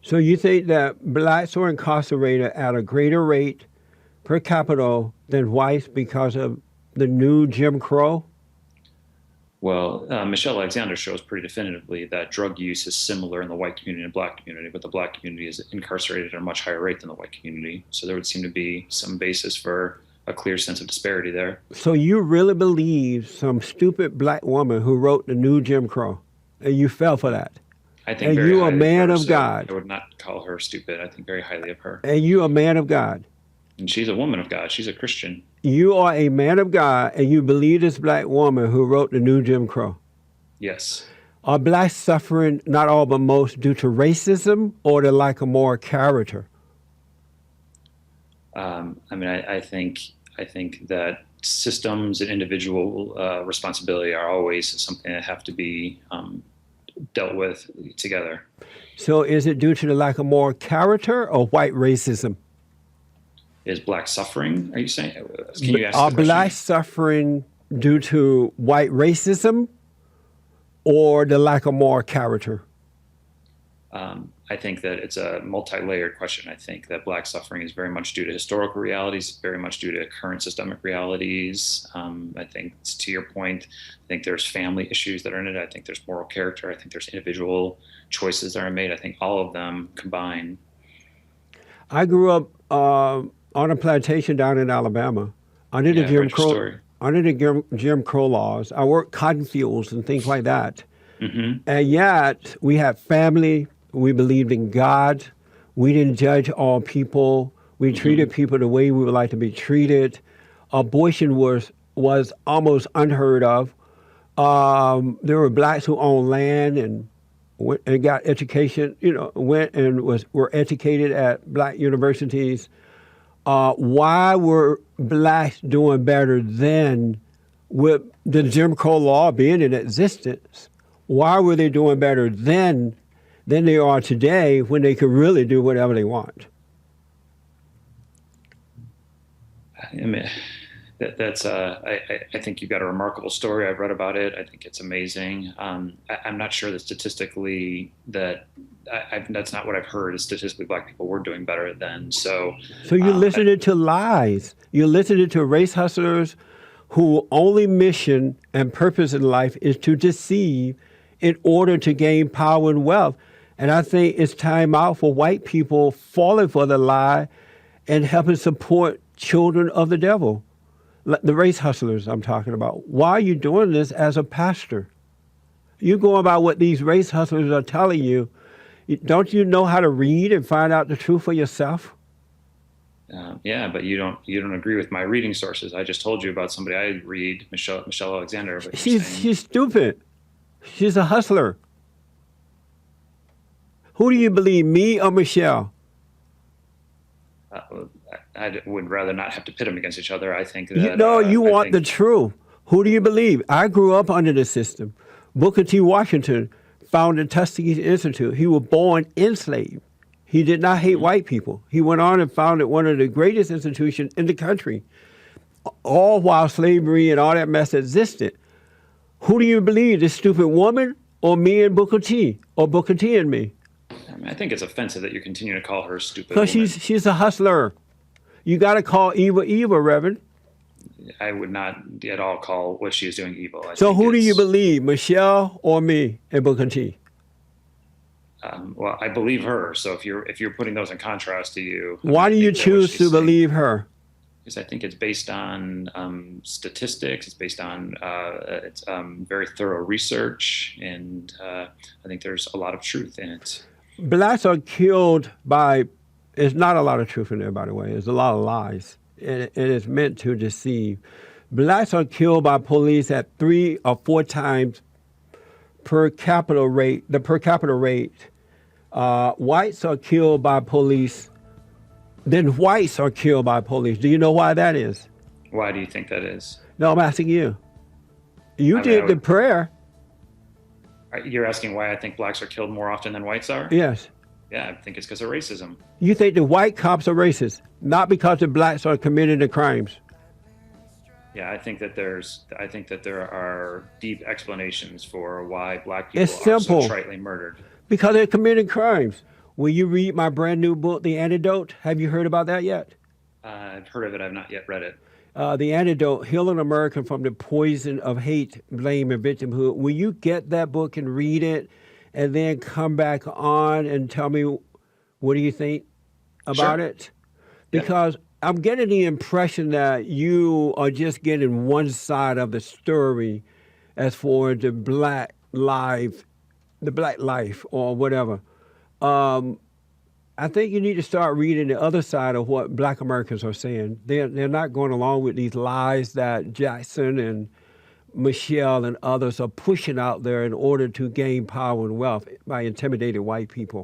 So you think that blacks are incarcerated at a greater rate per capita than whites because of the new Jim Crow? Well, Michelle Alexander shows pretty definitively that drug use is similar in the white community and black community, but the black community is incarcerated at a much higher rate than the white community. So there would seem to be some basis for a clear sense of disparity there. So you really believe some stupid black woman who wrote the new Jim Crow, and you fell for that? I think And very you a highly of man her, of so I God, would not call her stupid. I think very highly of her. and you a man of God. And she's a woman of God. She's a Christian. You are a man of God, and you believe this black woman who wrote the new Jim Crow. Yes. Are blacks suffering, not all but most, due to racism or the lack of moral character? I mean, I think that systems and individual responsibility are always something that have to be dealt with together. So is it due to the lack of moral character or white racism? Is black suffering? Are you saying? Can you ask Are the question? blacks suffering due to white racism or the lack of moral character? I think that it's a multi-layered question. I think that black suffering is very much due to historical realities, very much due to current systemic realities. I think, to your point, I think there's family issues that are in it. I think there's moral character. I think there's individual choices that are made. I think all of them combine. I grew up on a plantation down in Alabama under the Yeah, I Jim read your Crow story. under the Jim Crow laws. I worked cotton fields and things like that. Hmm. And yet we had family. We believed in God. We didn't judge all people. We treated people the way we would like to be treated. Abortion was almost unheard of. There were blacks who owned land and went and got education. Went and were educated at black universities. Why were blacks doing better then, with the Jim Crow law being in existence? Why were they doing better then than they are today when they could really do whatever they want? I mean, that's I think you've got a remarkable story. I've read about it. I think it's amazing. I'm not sure that statistically that's not what I've heard. Is statistically black people were doing better then. So So you're listening to lies. You're listening to race hustlers whose only mission and purpose in life is to deceive in order to gain power and wealth. And I think it's time out for white people falling for the lie and helping support children of the devil. The race hustlers I'm talking about. Why are you doing this as a pastor? You go about what these race hustlers are telling you. Don't you know how to read and find out the truth for yourself? yeah, but you don't agree with my reading sources. I just told you about somebody I read, Michelle Alexander. But you're saying, She's stupid. She's a hustler. Who do you believe, me or Michelle? uh, I would rather not have to pit them against each other. I think You that know, you I want the think truth. Who do you believe? I grew up under the system. Booker T. Washington founded Tuskegee Institute. He was born enslaved. He did not hate white people. He went on and founded one of the greatest institutions in the country, all while slavery and all that mess existed. Who do you believe, this stupid woman or me and Booker T, or Booker T and me? I mean, I think it's offensive that you continue to call her a stupid Because woman. she's a hustler. You got to call evil, Reverend. I would not at all call what she is doing evil. I So think who do you it's, believe, Michelle or me and Booker T? well, I believe her. So if you're putting those in contrast to you, I mean, Why I do you think that what choose she's to saying believe her? is, I think it's based on statistics. It's based on it's very thorough research, and I think there's a lot of truth in it. Blacks are killed by, there's not a lot of truth in there, by the way. There's a lot of lies. And it's meant to deceive. Blacks are killed by police at 3 or 4 times per capita rate, the per capita rate. Whites are killed by police, then whites are killed by police. Do you know why that is? Why do you think that is? No, I'm asking you. You I mean, did the prayer. You're asking why I think blacks are killed more often than whites are? Yes. Yeah, I think it's because of racism. You think the white cops are racist, not because the blacks are committing the crimes. Yeah, I think that there are deep explanations for why black It's people are so simple. tritely murdered. Because they're committing crimes. Will you read my brand new book, The Antidote? Have you heard about that yet? I've heard of it. I've not yet read it. The Antidote, Healing America from the Poison of Hate, Blame, and Victimhood. Will you get that book and read it and then come back on and tell me what do you think about Sure. it? Because I'm getting the impression that you are just getting one side of the story as for the black life, or whatever. I think you need to start reading the other side of what black Americans are saying. They're not going along with these lies that Jackson and Michelle and others are pushing out there in order to gain power and wealth by intimidating white people.